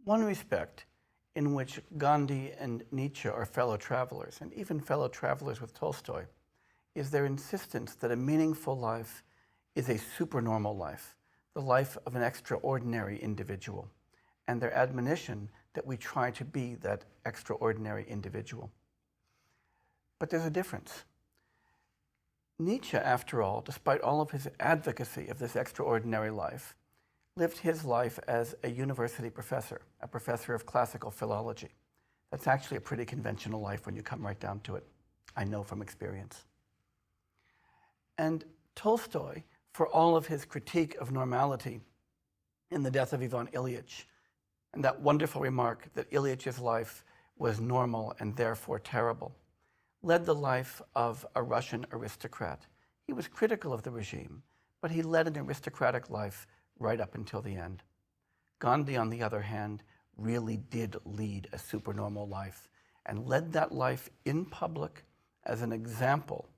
One respect in which Gandhi and Nietzsche are fellow travelers, and even fellow travelers with Tolstoy, is their insistence that a meaningful life is a supernormal life, the life of an extraordinary individual, and their admonition that we try to be that extraordinary individual. But there's a difference. Nietzsche, after all, despite all of his advocacy of this extraordinary life, lived his life as a university professor, a professor of classical philology. That's actually a pretty conventional life when you come right down to it. I know from experience. And Tolstoy, for all of his critique of normality in The Death of Ivan Ilyich, and that wonderful remark that Ilyич's life was normal and therefore terrible, led the life of a Russian aristocrat. He was critical of the regime, but he led an aristocratic life right up until the end. Gandhi, on the other hand, really did lead a supernormal life and led that life in public as an example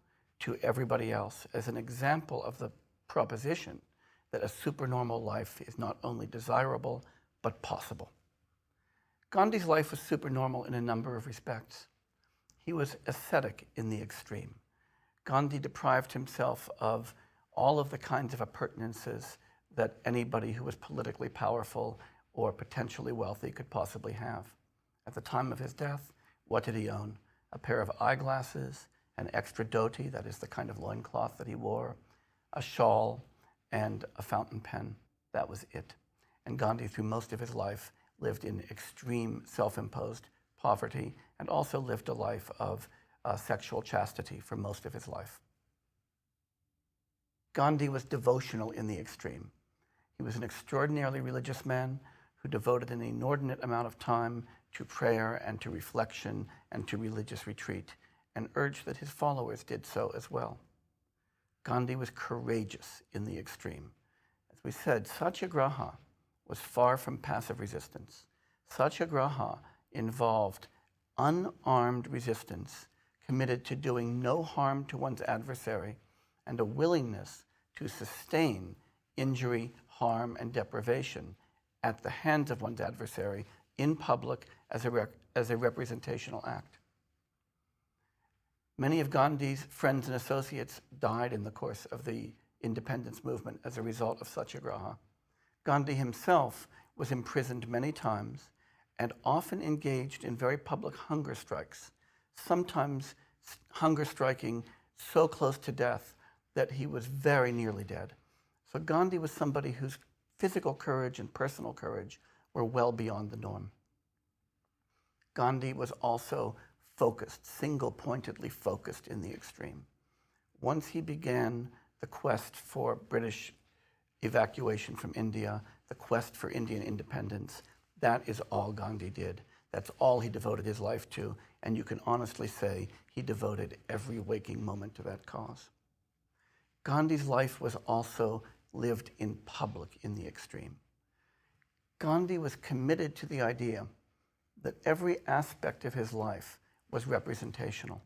to everybody else, as an example of the proposition that a supernormal life is not only desirable, but possible. Gandhi's life was supernormal in a number of respects. He was ascetic in the extreme. Gandhi deprived himself of all of the kinds of appurtenances that anybody who was politically powerful or potentially wealthy could possibly have. At the time of his death, what did he own? A pair of eyeglasses, an extra dhoti, that is the kind of loincloth that he wore, a shawl, and a fountain pen. That was it. And Gandhi, through most of his life, lived in extreme self-imposed poverty and also lived a life of sexual chastity for most of his life. Gandhi was devotional in the extreme. He was an extraordinarily religious man who devoted an inordinate amount of time to prayer and to reflection and to religious retreat, and urged that his followers did so as well. Gandhi was courageous in the extreme. As we said, satyagraha was far from passive resistance. Satyagraha involved unarmed resistance committed to doing no harm to one's adversary and a willingness to sustain injury, harm, and deprivation at the hands of one's adversary in public as a representational act. Many of Gandhi's friends and associates died in the course of the independence movement as a result of satyagraha. Gandhi himself was imprisoned many times and often engaged in very public hunger strikes, sometimes hunger striking so close to death that he was very nearly dead. So Gandhi was somebody whose physical courage and personal courage were well beyond the norm. Gandhi was also focused, single-pointedly focused in the extreme. Once he began the quest for British evacuation from India, the quest for Indian independence, that is all Gandhi did. That's all he devoted his life to, and you can honestly say he devoted every waking moment to that cause. Gandhi's life was also lived in public in the extreme. Gandhi was committed to the idea that every aspect of his life was representational.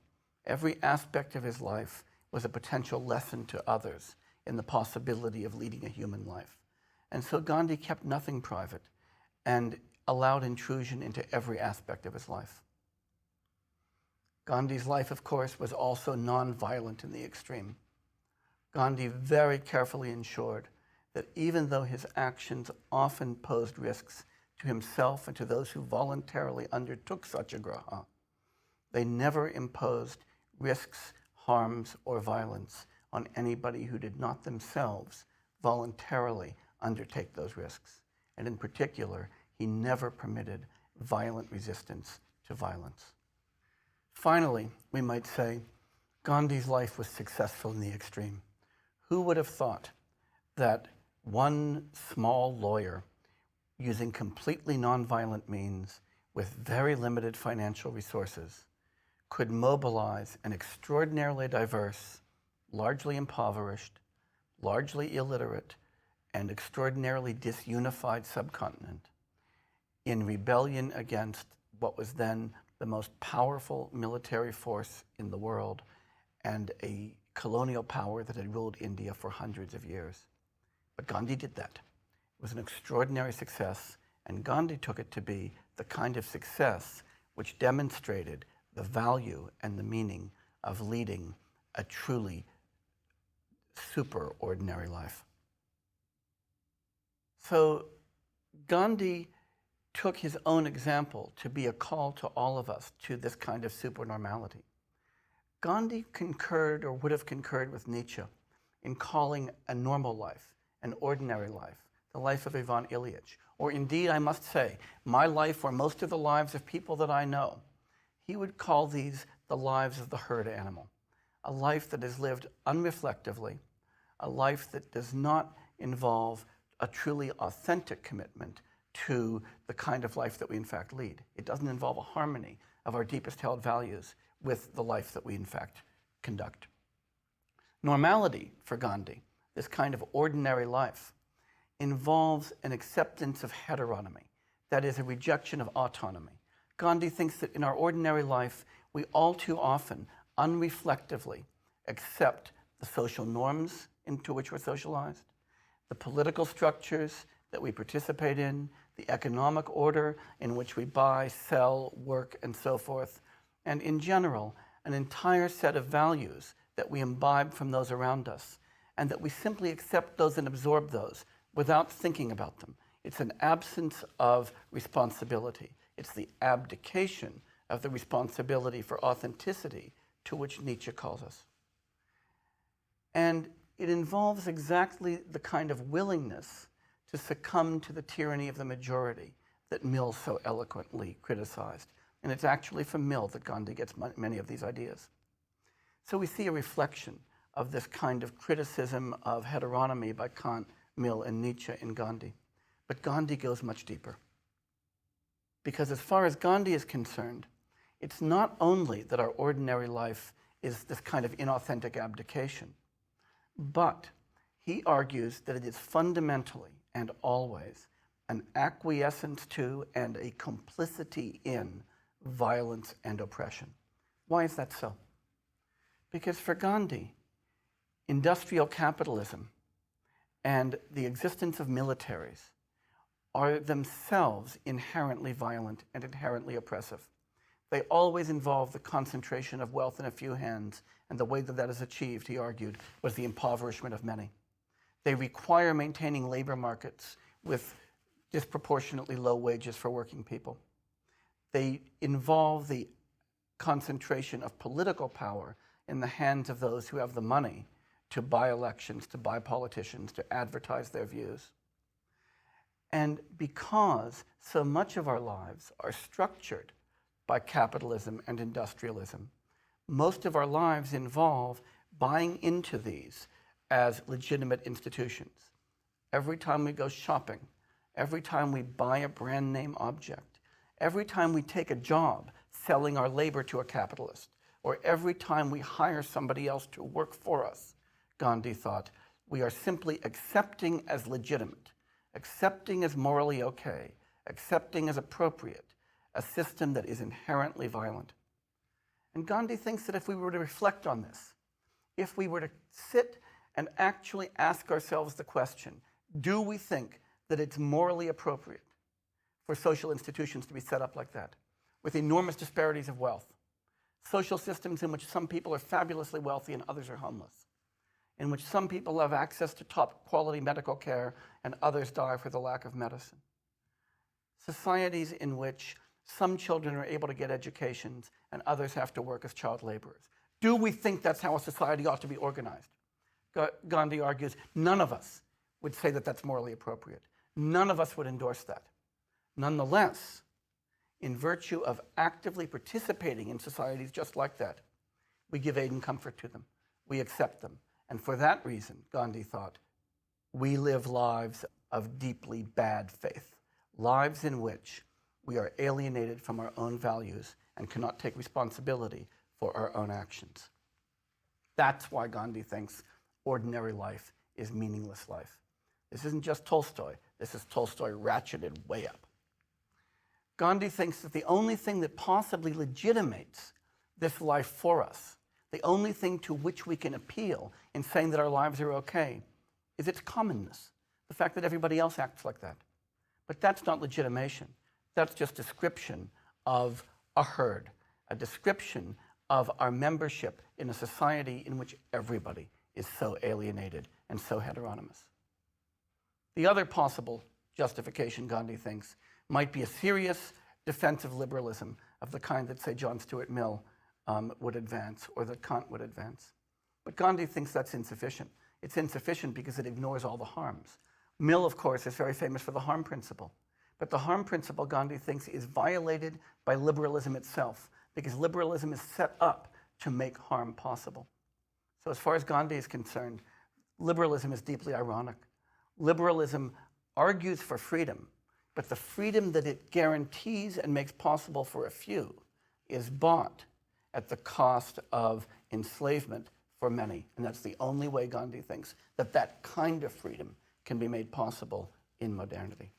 Every aspect of his life was a potential lesson to others in the possibility of leading a human life. And so Gandhi kept nothing private and allowed intrusion into every aspect of his life. Gandhi's life, of course, was also non-violent in the extreme. Gandhi very carefully ensured that even though his actions often posed risks to himself and to those who voluntarily undertook satyagraha, they never imposed risks, harms, or violence on anybody who did not themselves voluntarily undertake those risks. And in particular, he never permitted violent resistance to violence. Finally, we might say, Gandhi's life was successful in the extreme. Who would have thought that one small lawyer, using completely nonviolent means with very limited financial resources, could mobilize an extraordinarily diverse, largely impoverished, largely illiterate, and extraordinarily disunified subcontinent in rebellion against what was then the most powerful military force in the world and a colonial power that had ruled India for hundreds of years. But Gandhi did that. It was an extraordinary success, And Gandhi took it to be the kind of success which demonstrated the value and the meaning of leading a truly superordinary life. So Gandhi took his own example to be a call to all of us to this kind of supernormality. Gandhi concurred, or would have concurred, with Nietzsche in calling a normal life, an ordinary life, the life of Ivan Ilyich, or indeed, I must say, my life or most of the lives of people that I know. He would call these the lives of the herd animal, a life that is lived unreflectively, a life that does not involve a truly authentic commitment to the kind of life that we in fact lead. It doesn't involve a harmony of our deepest held values with the life that we in fact conduct. Normality for Gandhi, this kind of ordinary life, involves an acceptance of heteronomy, that is, a rejection of autonomy. Gandhi thinks that in our ordinary life, we all too often, unreflectively, accept the social norms into which we're socialized, the political structures that we participate in, the economic order in which we buy, sell, work, and so forth, and in general, an entire set of values that we imbibe from those around us, and that we simply accept those and absorb those without thinking about them. It's an absence of responsibility. It's the abdication of the responsibility for authenticity to which Nietzsche calls us. And it involves exactly the kind of willingness to succumb to the tyranny of the majority that Mill so eloquently criticized. And it's actually from Mill that Gandhi gets many of these ideas. So we see a reflection of this kind of criticism of heteronomy by Kant, Mill, and Nietzsche in Gandhi. But Gandhi goes much deeper. Because as far as Gandhi is concerned, it's not only that our ordinary life is this kind of inauthentic abdication, but he argues that it is fundamentally and always an acquiescence to and a complicity in violence and oppression. Why is that so? Because for Gandhi, industrial capitalism and the existence of militaries are themselves inherently violent and inherently oppressive. They always involve the concentration of wealth in a few hands, and the way that that is achieved, he argued, was the impoverishment of many. They require maintaining labor markets with disproportionately low wages for working people. They involve the concentration of political power in the hands of those who have the money to buy elections, to buy politicians, to advertise their views. And because so much of our lives are structured by capitalism and industrialism, most of our lives involve buying into these as legitimate institutions. Every time we go shopping, every time we buy a brand name object, every time we take a job selling our labor to a capitalist, or every time we hire somebody else to work for us, Gandhi thought, we are simply accepting as legitimate, accepting as morally okay, accepting as appropriate, a system that is inherently violent. And Gandhi thinks that if we were to reflect on this, if we were to sit and actually ask ourselves the question, do we think that it's morally appropriate for social institutions to be set up like that, with enormous disparities of wealth, social systems in which some people are fabulously wealthy and others are homeless, in which some people have access to top quality medical care and others die for the lack of medicine, societies in which some children are able to get educations and others have to work as child laborers. Do we think that's how a society ought to be organized? Gandhi argues none of us would say that that's morally appropriate. None of us would endorse that. Nonetheless, in virtue of actively participating in societies just like that, we give aid and comfort to them. We accept them. And for that reason, Gandhi thought, we live lives of deeply bad faith, lives in which we are alienated from our own values and cannot take responsibility for our own actions. That's why Gandhi thinks ordinary life is meaningless life. This isn't just Tolstoy. This is Tolstoy ratcheted way up. Gandhi thinks that the only thing that possibly legitimates this life for us, the only thing to which we can appeal in saying that our lives are okay, is its commonness, the fact that everybody else acts like that. But that's not legitimation. That's just description of a herd, a description of our membership in a society in which everybody is so alienated and so heteronymous. The other possible justification, Gandhi thinks, might be a serious defensive liberalism of the kind that, say, John Stuart Mill would advance, or that Kant would advance. But Gandhi thinks that's insufficient. It's insufficient because it ignores all the harms. Mill, of course, is very famous for the harm principle. But the harm principle, Gandhi thinks, is violated by liberalism itself, because liberalism is set up to make harm possible. So as far as Gandhi is concerned, liberalism is deeply ironic. Liberalism argues for freedom, but the freedom that it guarantees and makes possible for a few is bought at the cost of enslavement for many. And that's the only way Gandhi thinks that that kind of freedom can be made possible in modernity.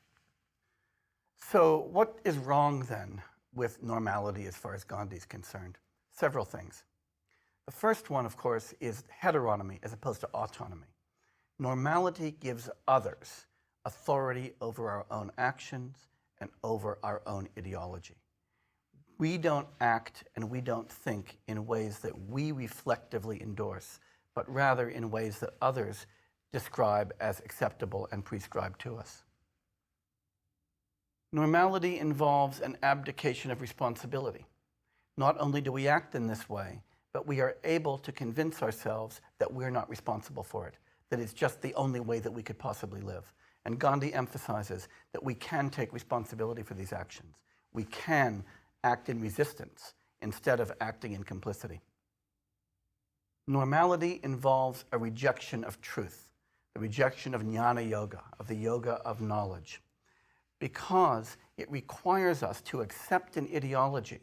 So what is wrong then with normality as far as Gandhi is concerned? Several things. The first one, of course, is heteronomy as opposed to autonomy. Normality gives others authority over our own actions and over our own ideology. We don't act and we don't think in ways that we reflectively endorse, but rather in ways that others describe as acceptable and prescribed to us. Normality involves an abdication of responsibility. Not only do we act in this way, but we are able to convince ourselves that we're not responsible for it, that it's just the only way that we could possibly live. And Gandhi emphasizes that we can take responsibility for these actions. We can act in resistance instead of acting in complicity. Normality involves a rejection of truth, the rejection of jnana yoga, of the yoga of knowledge, because it requires us to accept an ideology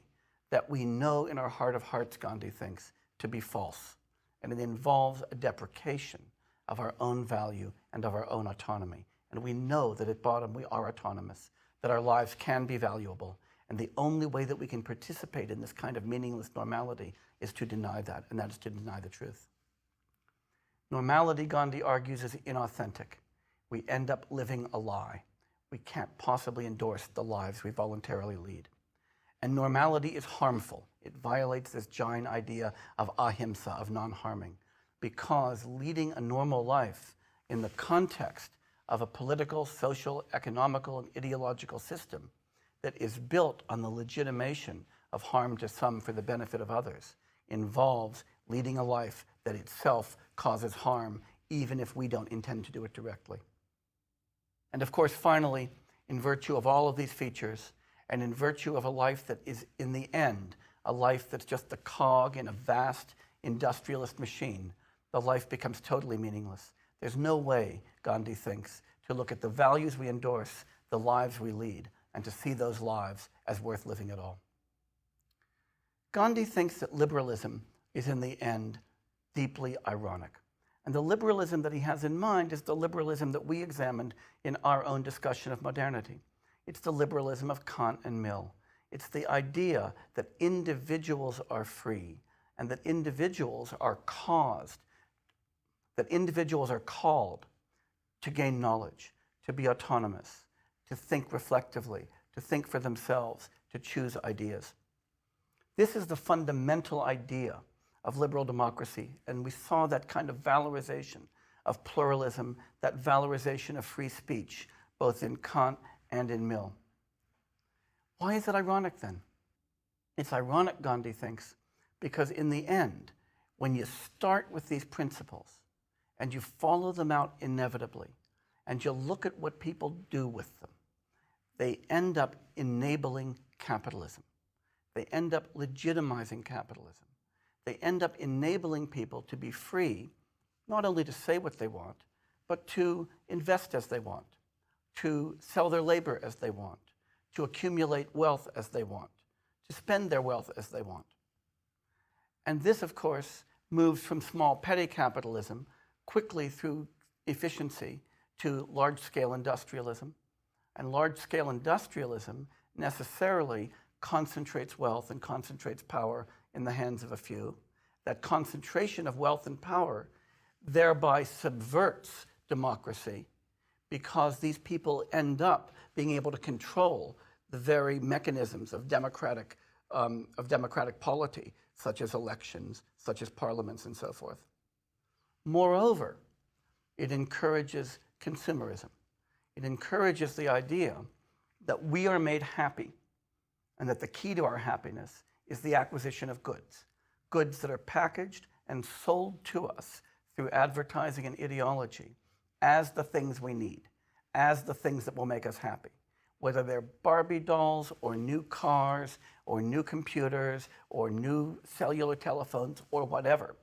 that we know in our heart of hearts, Gandhi thinks, to be false. And it involves a deprecation of our own value and of our own autonomy. And we know that at bottom we are autonomous, that our lives can be valuable. And the only way that we can participate in this kind of meaningless normality is to deny that, and that is to deny the truth. Normality, Gandhi argues, is inauthentic. We end up living a lie. We can't possibly endorse the lives we voluntarily lead. And normality is harmful. It violates this giant idea of ahimsa, of non-harming, because leading a normal life in the context of a political, social, economical, and ideological system that is built on the legitimation of harm to some for the benefit of others involves leading a life that itself causes harm, even if we don't intend to do it directly. And of course, finally, in virtue of all of these features, and in virtue of a life that is, in the end, a life that's just a cog in a vast industrialist machine, the life becomes totally meaningless. There's no way, Gandhi thinks, to look at the values we endorse, the lives we lead, and to see those lives as worth living at all. Gandhi thinks that liberalism is, in the end, deeply ironic. And the liberalism that he has in mind is the liberalism that we examined in our own discussion of modernity. It's the liberalism of Kant and Mill. It's the idea that individuals are free and that individuals are called to gain knowledge, to be autonomous, to think reflectively, to think for themselves, to choose ideas. This is the fundamental idea of liberal democracy, and we saw that kind of valorization of pluralism, that valorization of free speech, both in Kant and in Mill. Why is it ironic then? It's ironic, Gandhi thinks, because in the end, when you start with these principles and you follow them out inevitably, and you look at what people do with them, they end up enabling capitalism. They end up legitimizing capitalism. They end up enabling people to be free, not only to say what they want, but to invest as they want, to sell their labor as they want, to accumulate wealth as they want, to spend their wealth as they want. And this, of course, moves from small petty capitalism quickly through efficiency to large-scale industrialism. And large-scale industrialism necessarily concentrates wealth and concentrates power in the hands of a few. That concentration of wealth and power thereby subverts democracy, because these people end up being able to control the very mechanisms of democratic polity, such as elections, such as parliaments, and so forth. Moreover, it encourages consumerism. It encourages the idea that we are made happy and that the key to our happiness is the acquisition of goods, goods that are packaged and sold to us through advertising and ideology as the things we need, as the things that will make us happy, whether they're Barbie dolls or new cars or new computers or new cellular telephones or whatever.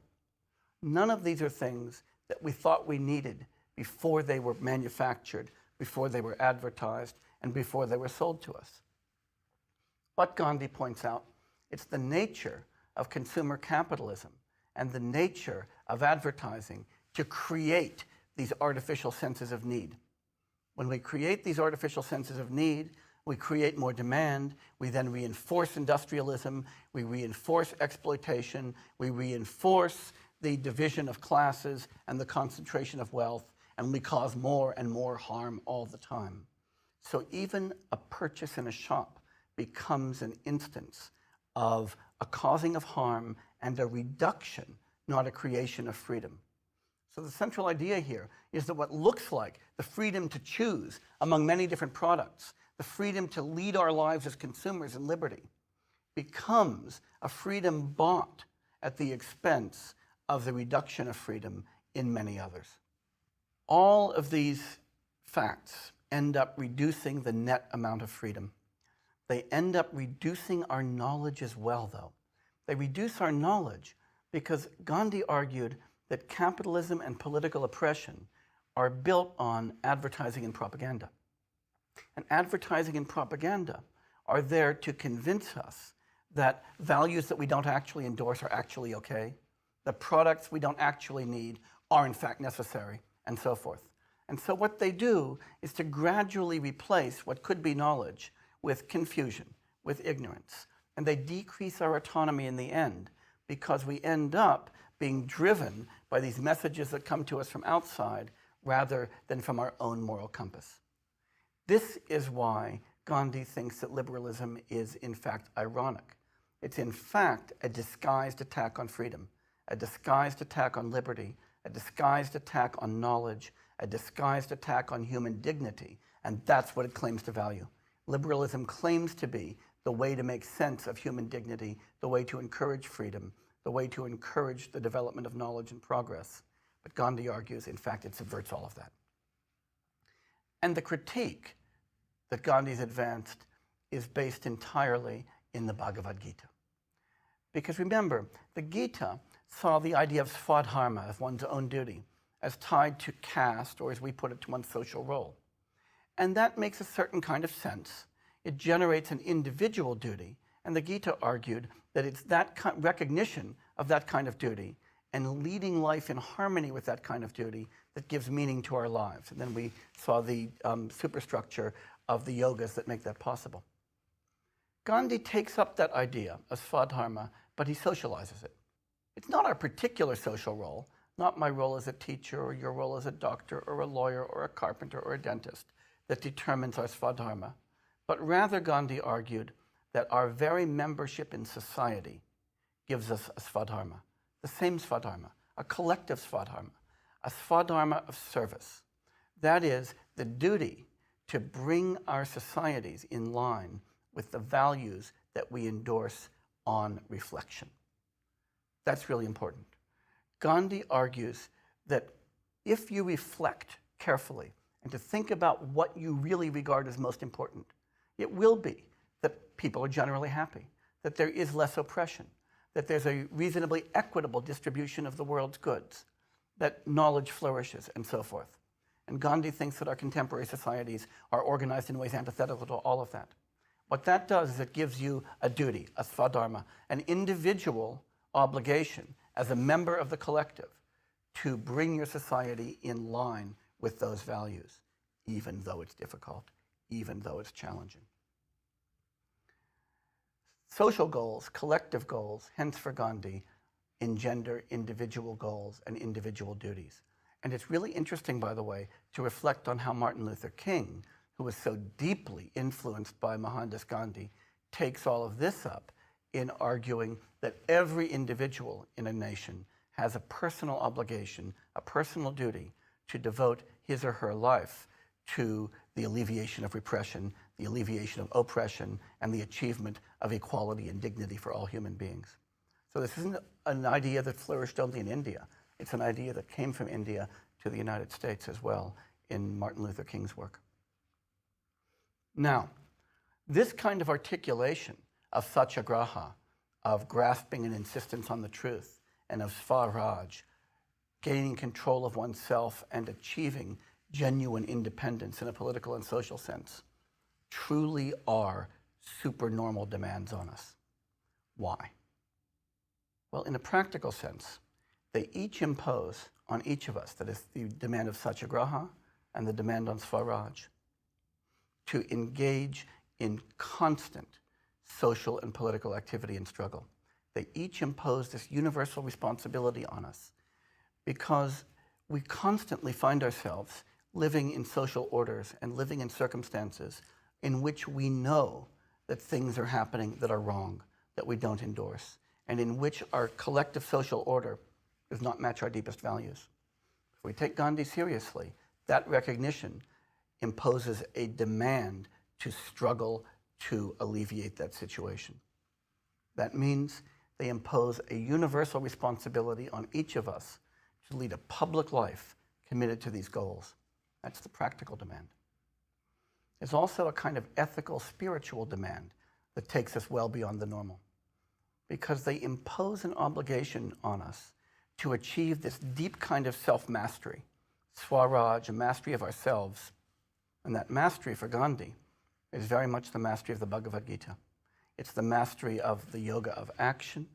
None of these are things that we thought we needed before they were manufactured, before they were advertised, and before they were sold to us. But Gandhi points out, it's the nature of consumer capitalism and the nature of advertising to create these artificial senses of need. When we create these artificial senses of need, we create more demand, we then reinforce industrialism, we reinforce exploitation, we reinforce the division of classes and the concentration of wealth, and we cause more and more harm all the time. So even a purchase in a shop becomes an instance of a causing of harm and a reduction, not a creation of freedom. So the central idea here is that what looks like the freedom to choose among many different products, the freedom to lead our lives as consumers in liberty, becomes a freedom bought at the expense of the reduction of freedom in many others. All of these facts end up reducing the net amount of freedom. They end up reducing our knowledge as well, though. They reduce our knowledge because Gandhi argued that capitalism and political oppression are built on advertising and propaganda. And advertising and propaganda are there to convince us that values that we don't actually endorse are actually okay, that products we don't actually need are in fact necessary, and so forth. And so what they do is to gradually replace what could be knowledge with confusion, with ignorance. And they decrease our autonomy in the end because we end up being driven by these messages that come to us from outside rather than from our own moral compass. This is why Gandhi thinks that liberalism is in fact ironic. It's in fact a disguised attack on freedom, a disguised attack on liberty, a disguised attack on knowledge, a disguised attack on human dignity, and that's what it claims to value. Liberalism claims to be the way to make sense of human dignity, the way to encourage freedom, the way to encourage the development of knowledge and progress. But Gandhi argues, in fact, it subverts all of that. And the critique that Gandhi's advanced is based entirely in the Bhagavad Gita. Because remember, the Gita saw the idea of svadharma, of one's own duty, as tied to caste, or as we put it, to one's social role. And that makes a certain kind of sense. It generates an individual duty, and the Gita argued that it's that recognition of that kind of duty and leading life in harmony with that kind of duty that gives meaning to our lives. And then we saw the superstructure of the yogas that make that possible. Gandhi takes up that idea of svadharma, but he socializes it. It's not our particular social role, not my role as a teacher or your role as a doctor or a lawyer or a carpenter or a dentist that determines our svadharma, but rather Gandhi argued that our very membership in society gives us a svadharma, the same svadharma, a collective svadharma, a svadharma of service. That is the duty to bring our societies in line with the values that we endorse on reflection. That's really important. Gandhi argues that if you reflect carefully and to think about what you really regard as most important, it will be that people are generally happy, that there is less oppression, that there's a reasonably equitable distribution of the world's goods, that knowledge flourishes, and so forth. And Gandhi thinks that our contemporary societies are organized in ways antithetical to all of that. What that does is it gives you a duty, a svadharma, an individual obligation as a member of the collective to bring your society in line with those values, even though it's difficult, even though it's challenging. Social goals, collective goals, hence for Gandhi, engender individual goals and individual duties. And it's really interesting, by the way, to reflect on how Martin Luther King, who was so deeply influenced by Mohandas Gandhi, takes all of this up in arguing that every individual in a nation has a personal obligation, a personal duty to devote his or her life to the alleviation of repression, the alleviation of oppression, and the achievement of equality and dignity for all human beings. So this isn't an idea that flourished only in India. It's an idea that came from India to the United States as well in Martin Luther King's work. Now, this kind of articulation of satyagraha, of grasping an insistence on the truth, and of Swaraj, gaining control of oneself and achieving genuine independence in a political and social sense, truly are supernormal demands on us. Why? Well, in a practical sense, they each impose on each of us, that is the demand of satyagraha and the demand on Swaraj, to engage in constant social and political activity and struggle. They each impose this universal responsibility on us because we constantly find ourselves living in social orders and living in circumstances in which we know that things are happening that are wrong, that we don't endorse, and in which our collective social order does not match our deepest values. If we take Gandhi seriously, that recognition imposes a demand to struggle to alleviate that situation. That means they impose a universal responsibility on each of us to lead a public life committed to these goals. That's the practical demand. There's also a kind of ethical, spiritual demand that takes us well beyond the normal, because they impose an obligation on us to achieve this deep kind of self-mastery, Swaraj, a mastery of ourselves. And that mastery for Gandhi is very much the mastery of the Bhagavad Gita. It's the mastery of the yoga of action,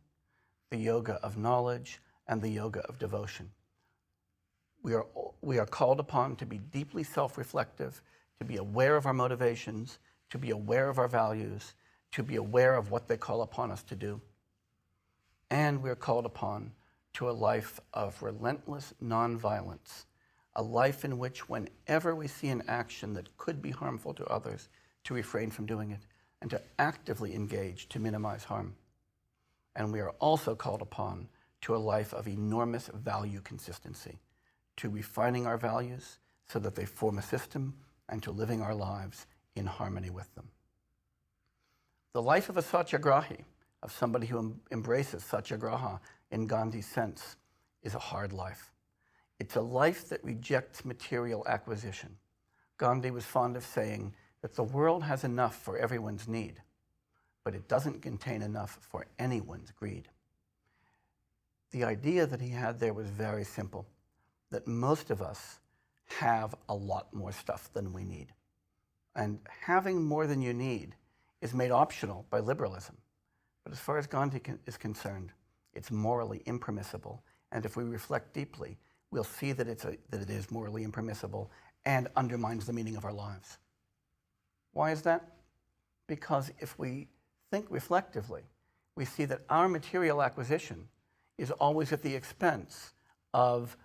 the yoga of knowledge, and the yoga of devotion. We are called upon to be deeply self-reflective, to be aware of our motivations, to be aware of our values, to be aware of what they call upon us to do. And we're called upon to a life of relentless nonviolence, a life in which whenever we see an action that could be harmful to others, to refrain from doing it, and to actively engage to minimize harm. And we are also called upon to a life of enormous value consistency, to refining our values so that they form a system, and to living our lives in harmony with them. The life of a satyagrahi, of somebody who embraces satyagraha in Gandhi's sense, is a hard life. It's a life that rejects material acquisition. Gandhi was fond of saying that the world has enough for everyone's need, but it doesn't contain enough for anyone's greed. The idea that he had there was very simple, that most of us have a lot more stuff than we need. And having more than you need is made optional by liberalism. But as far as Gandhi is concerned, it's morally impermissible. And if we reflect deeply, we'll see that it is morally impermissible and undermines the meaning of our lives. Why is that? Because if we think reflectively, we see that our material acquisition is always at the expense of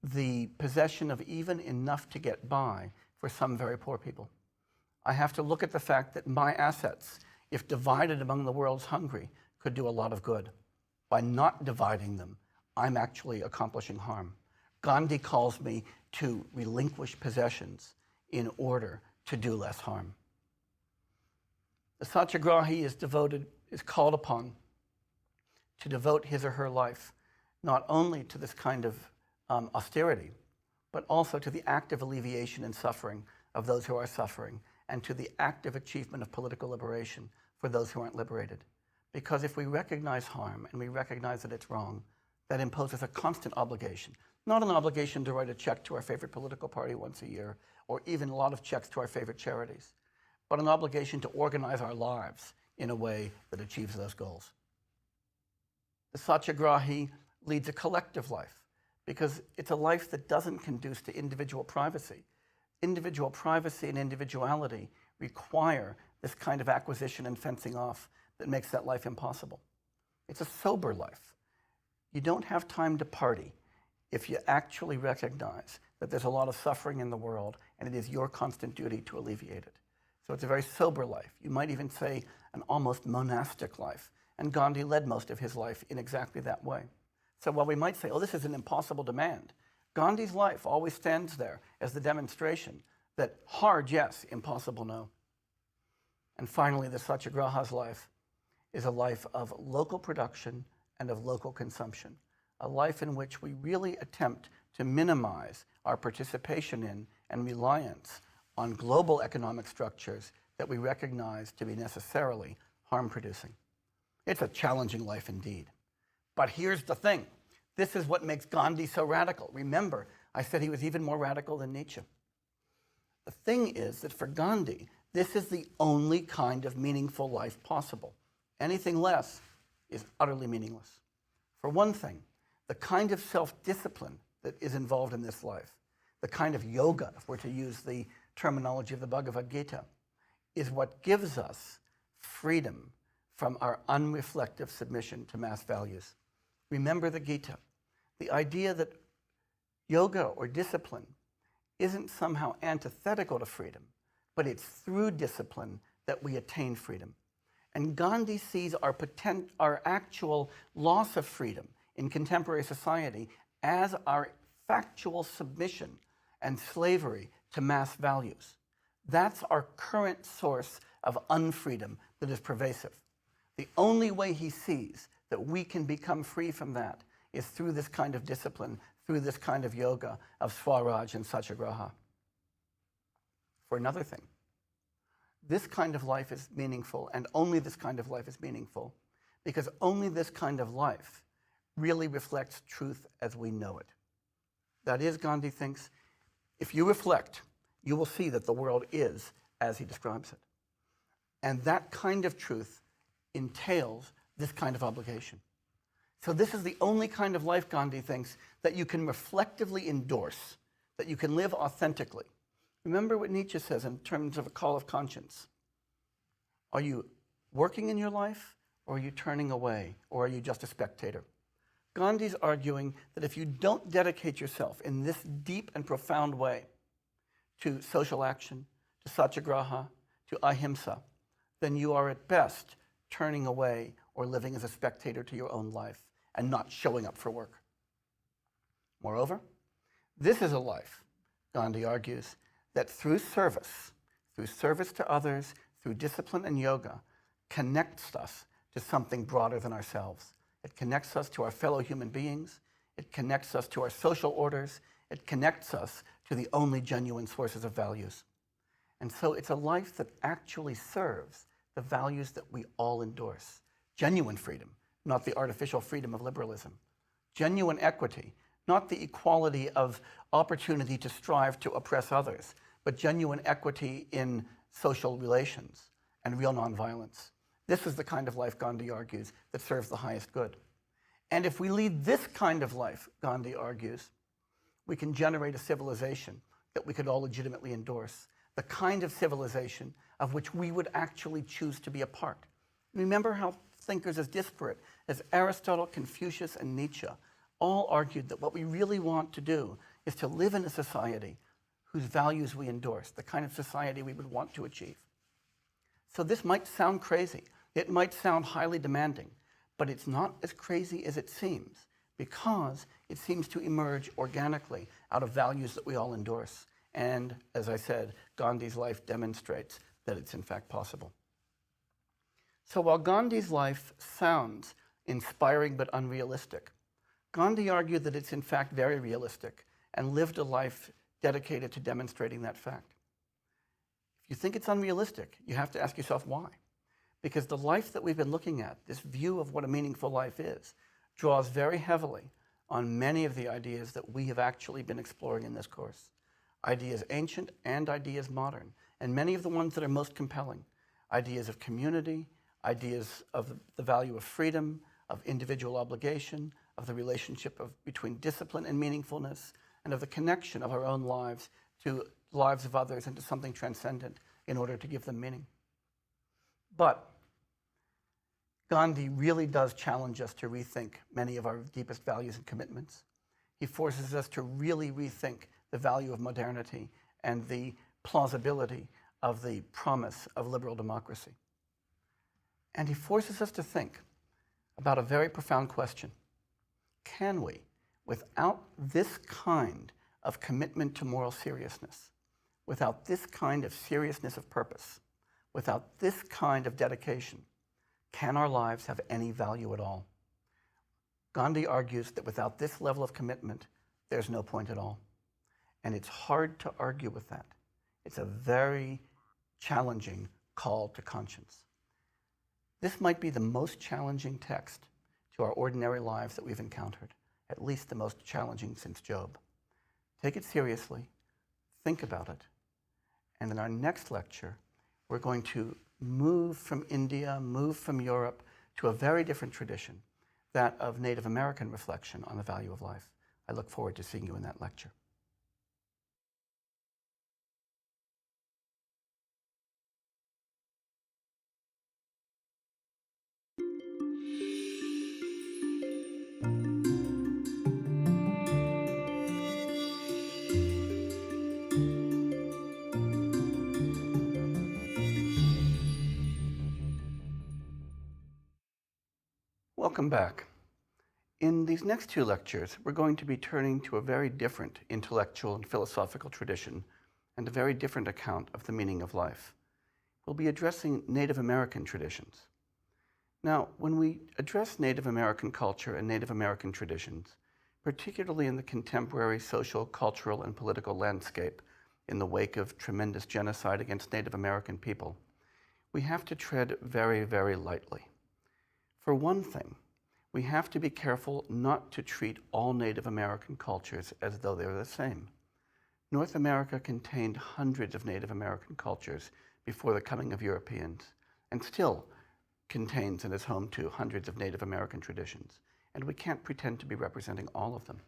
the possession of even enough to get by for some very poor people. I have to look at the fact that my assets, if divided among the world's hungry, could do a lot of good. By not dividing them, I'm actually accomplishing harm. Gandhi calls me to relinquish possessions in order to do less harm. The satyagrahi is called upon to devote his or her life not only to this kind of austerity, but also to the active alleviation and suffering of those who are suffering, and to the active achievement of political liberation for those who aren't liberated. Because if we recognize harm and we recognize that it's wrong, that imposes a constant obligation. Not an obligation to write a check to our favorite political party once a year, or even a lot of checks to our favorite charities, but an obligation to organize our lives in a way that achieves those goals. The satyagrahi leads a collective life, because it's a life that doesn't conduce to individual privacy. Individual privacy and individuality require this kind of acquisition and fencing off that makes that life impossible. It's a sober life. You don't have time to party if you actually recognize that there's a lot of suffering in the world and it is your constant duty to alleviate it. So it's a very sober life. You might even say an almost monastic life. And Gandhi led most of his life in exactly that way. So while we might say, oh, this is an impossible demand, Gandhi's life always stands there as the demonstration that hard, yes, impossible, no. And finally, the Satyagraha's life is a life of local production and of local consumption, a life in which we really attempt to minimize our participation in and reliance on global economic structures that we recognize to be necessarily harm-producing. It's a challenging life indeed. But here's the thing. This is what makes Gandhi so radical. Remember, I said he was even more radical than Nietzsche. The thing is that for Gandhi, this is the only kind of meaningful life possible. Anything less is utterly meaningless. For one thing, the kind of self-discipline that is involved in this life, the kind of yoga, if we're to use the terminology of the Bhagavad Gita, is what gives us freedom from our unreflective submission to mass values. Remember the Gita, the idea that yoga or discipline isn't somehow antithetical to freedom, but it's through discipline that we attain freedom. And Gandhi sees our actual loss of freedom in contemporary society as our factual submission and slavery to mass values. That's our current source of unfreedom that is pervasive. The only way he sees that we can become free from that is through this kind of discipline, through this kind of yoga of Swaraj and Satyagraha. For another thing, this kind of life is meaningful, and only this kind of life is meaningful, because only this kind of life really reflects truth as we know it. That is, Gandhi thinks, if you reflect, you will see that the world is as he describes it. And that kind of truth entails this kind of obligation. So this is the only kind of life, Gandhi thinks, that you can reflectively endorse, that you can live authentically. Remember what Nietzsche says in terms of a call of conscience. Are you working in your life, or are you turning away, or are you just a spectator? Gandhi's arguing that if you don't dedicate yourself in this deep and profound way to social action, to satyagraha, to ahimsa, then you are at best turning away or living as a spectator to your own life and not showing up for work. Moreover, this is a life, Gandhi argues, that through service to others, through discipline and yoga, connects us to something broader than ourselves. It connects us to our fellow human beings. It connects us to our social orders. It connects us to the only genuine sources of values. And so it's a life that actually serves the values that we all endorse. Genuine freedom, not the artificial freedom of liberalism. Genuine equity, not the equality of opportunity to strive to oppress others, but genuine equity in social relations and real nonviolence. This is the kind of life, Gandhi argues, that serves the highest good. And if we lead this kind of life, Gandhi argues, we can generate a civilization that we could all legitimately endorse, the kind of civilization of which we would actually choose to be a part. Remember how thinkers as disparate as Aristotle, Confucius, and Nietzsche all argued that what we really want to do is to live in a society whose values we endorse, the kind of society we would want to achieve. So this might sound crazy. It might sound highly demanding, but it's not as crazy as it seems because it seems to emerge organically out of values that we all endorse. And as I said, Gandhi's life demonstrates that it's in fact possible. So while Gandhi's life sounds inspiring but unrealistic, Gandhi argued that it's in fact very realistic and lived a life dedicated to demonstrating that fact. If you think it's unrealistic, you have to ask yourself why. Because the life that we've been looking at, this view of what a meaningful life is, draws very heavily on many of the ideas that we have actually been exploring in this course. Ideas ancient and ideas modern, and many of the ones that are most compelling. Ideas of community, ideas of the value of freedom, of individual obligation, of the relationship between discipline and meaningfulness, and of the connection of our own lives to the lives of others and to something transcendent in order to give them meaning. But Gandhi really does challenge us to rethink many of our deepest values and commitments. He forces us to really rethink the value of modernity and the plausibility of the promise of liberal democracy. And he forces us to think about a very profound question. Can we, without this kind of commitment to moral seriousness, without this kind of seriousness of purpose, without this kind of dedication, can our lives have any value at all? Gandhi argues that without this level of commitment, there's no point at all. And it's hard to argue with that. It's a very challenging call to conscience. This might be the most challenging text to our ordinary lives that we've encountered, at least the most challenging since Job. Take it seriously, think about it, and in our next lecture, we're going to move from India, move from Europe to a very different tradition, that of Native American reflection on the value of life. I look forward to seeing you in that lecture. Welcome back. In these next two lectures, we're going to be turning to a very different intellectual and philosophical tradition and a very different account of the meaning of life. We'll be addressing Native American traditions. Now, when we address Native American culture and Native American traditions, particularly in the contemporary social, cultural, and political landscape in the wake of tremendous genocide against Native American people, we have to tread very, very lightly. For one thing, we have to be careful not to treat all Native American cultures as though they're the same. North America contained hundreds of Native American cultures before the coming of Europeans, and still contains and is home to hundreds of Native American traditions, and we can't pretend to be representing all of them.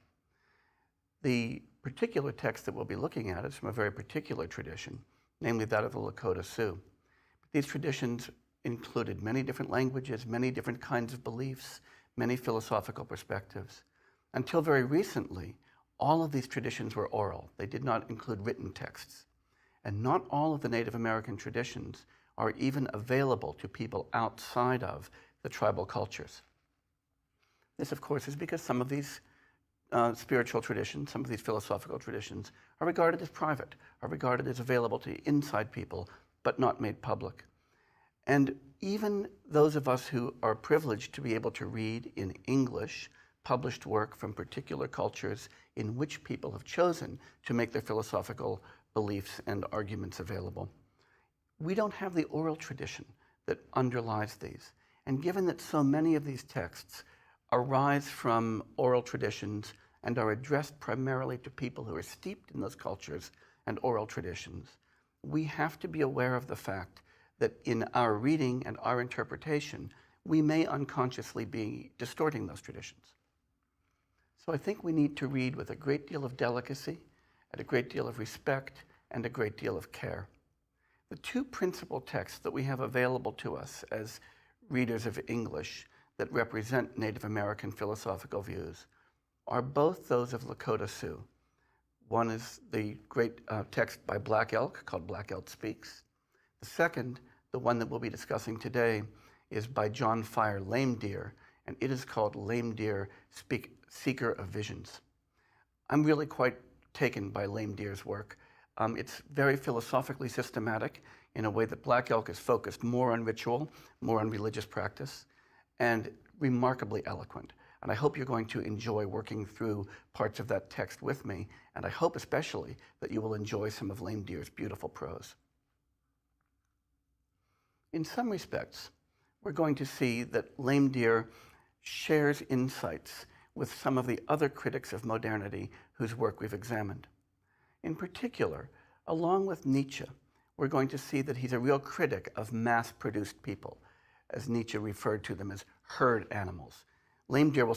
The particular text that we'll be looking at is from a very particular tradition, namely that of the Lakota Sioux. But these traditions included many different languages, many different kinds of beliefs, many philosophical perspectives. Until very recently, all of these traditions were oral. They did not include written texts. And not all of the Native American traditions are even available to people outside of the tribal cultures. This, of course, is because some of these spiritual traditions, some of these philosophical traditions are regarded as private, are regarded as available to inside people, but not made public. And even those of us who are privileged to be able to read in English published work from particular cultures in which people have chosen to make their philosophical beliefs and arguments available, we don't have the oral tradition that underlies these. And given that so many of these texts arise from oral traditions and are addressed primarily to people who are steeped in those cultures and oral traditions, we have to be aware of the fact that in our reading and our interpretation, we may unconsciously be distorting those traditions. So I think we need to read with a great deal of delicacy, and a great deal of respect, and a great deal of care. The two principal texts that we have available to us as readers of English that represent Native American philosophical views are both those of Lakota Sioux. One is the great text by Black Elk called Black Elk Speaks. The second, the one that we'll be discussing today, is by John Fire Lame Deer, and it is called Lame Deer Seeker of Visions. I'm really quite taken by Lame Deer's work. It's very philosophically systematic in a way that Black Elk is focused more on ritual, more on religious practice, and remarkably eloquent. And I hope you're going to enjoy working through parts of that text with me, and I hope especially that you will enjoy some of Lame Deer's beautiful prose. In some respects, we're going to see that Lame Deer shares insights with some of the other critics of modernity whose work we've examined. In particular, along with Nietzsche, we're going to see that he's a real critic of mass-produced people, as Nietzsche referred to them as herd animals. Lame Deer will